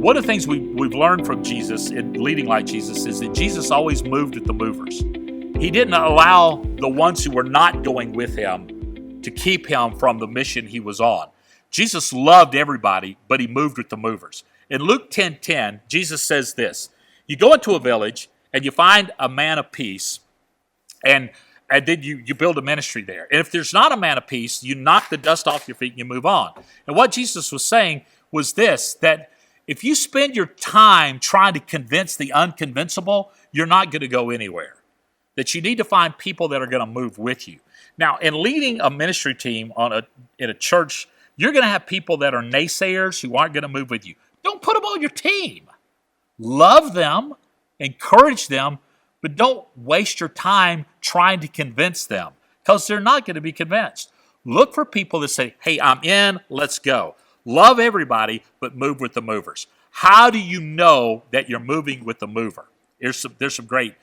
One of the things we've learned from Jesus in leading like Jesus is that Jesus always moved with the movers. He didn't allow the ones who were not going with him to keep him from the mission he was on. Jesus loved everybody, but he moved with the movers. In Luke 10:10, Jesus says this: you go into a village and you find a man of peace, and then you build a ministry there. And if there's not a man of peace, you knock the dust off your feet and you move on. And what Jesus was saying was this, that if you spend your time trying to convince the unconvincible, you're not going to go anywhere. That you need to find people that are going to move with you. Now, in leading a ministry team in a church, you're going to have people that are naysayers who aren't going to move with you. Don't put them on your team. Love them, encourage them, but don't waste your time trying to convince them, because they're not going to be convinced. Look for people that say, hey, I'm in, let's go. Love everybody, but move with the movers. How do you know that you're moving with the mover? There's some great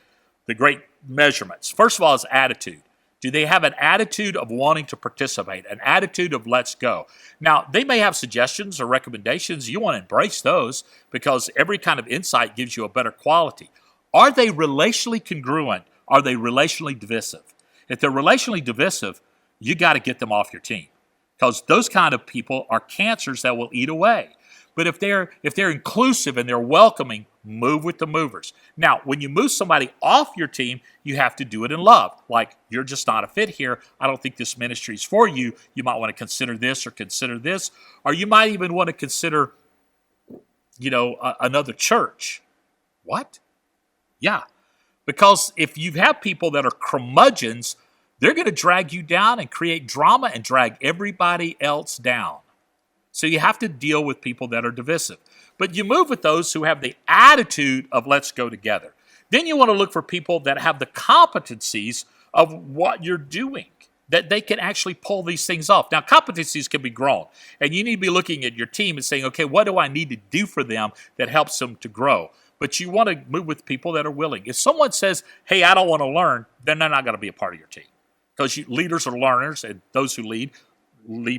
measurements. First of all is attitude. Do they have an attitude of wanting to participate, an attitude of let's go? Now, they may have suggestions or recommendations. You want to embrace those because every kind of insight gives you a better quality. Are they relationally congruent? Are they relationally divisive? If they're relationally divisive, you got to get them off your team, because those kind of people are cancers that will eat away. But if they're inclusive and they're welcoming, move with the movers. Now, when you move somebody off your team, you have to do it in love. Like, you're just not a fit here. I don't think this ministry is for you. You might want to consider this or consider this. Or you might even want to consider, another church. What? Yeah. Because if you have people that are curmudgeons, they're going to drag you down and create drama and drag everybody else down. So you have to deal with people that are divisive. But you move with those who have the attitude of let's go together. Then you want to look for people that have the competencies of what you're doing, that they can actually pull these things off. Now, competencies can be grown, and you need to be looking at your team and saying, okay, what do I need to do for them that helps them to grow? But you want to move with people that are willing. If someone says, hey, I don't want to learn, then they're not going to be a part of your team. Because leaders are learners, and those who lead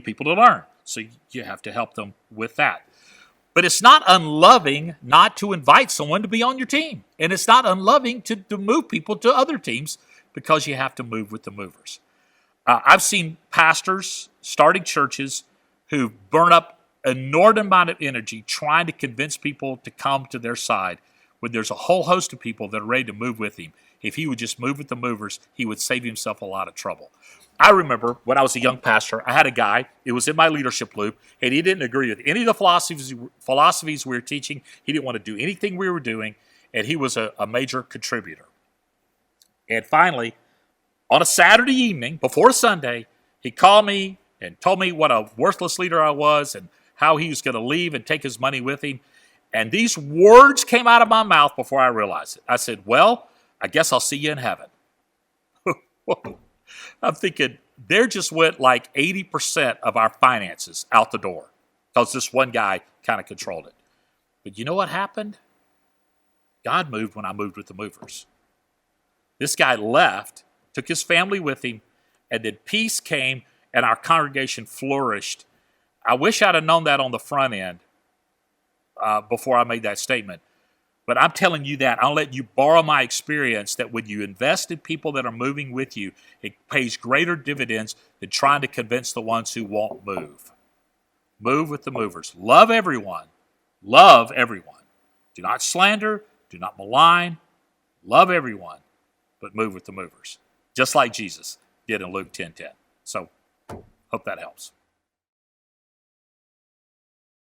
people to learn. So you have to help them with that. But it's not unloving not to invite someone to be on your team. And it's not unloving to move people to other teams, because you have to move with the movers. I've seen pastors starting churches who burn up an inordinate amount of energy trying to convince people to come to their side, when there's a whole host of people that are ready to move with him. If he would just move with the movers, he would save himself a lot of trouble. I remember when I was a young pastor, I had a guy, it was in my leadership loop, and he didn't agree with any of the philosophies we were teaching. He didn't want to do anything we were doing, and he was a major contributor. And finally, on a Saturday evening, before Sunday, he called me and told me what a worthless leader I was and how he was going to leave and take his money with him. And these words came out of my mouth before I realized it. I said, well, I guess I'll see you in heaven. I'm thinking, there just went like 80% of our finances out the door, because this one guy kind of controlled it. But you know what happened? God moved when I moved with the movers. This guy left, took his family with him, and then peace came, and our congregation flourished. I wish I'd have known that on the front end before I made that statement. But I'm telling you that. I'll let you borrow my experience that when you invest in people that are moving with you, it pays greater dividends than trying to convince the ones who won't move. Move with the movers. Love everyone. Love everyone. Do not slander. Do not malign. Love everyone. But move with the movers. Just like Jesus did in Luke 10:10. So, hope that helps.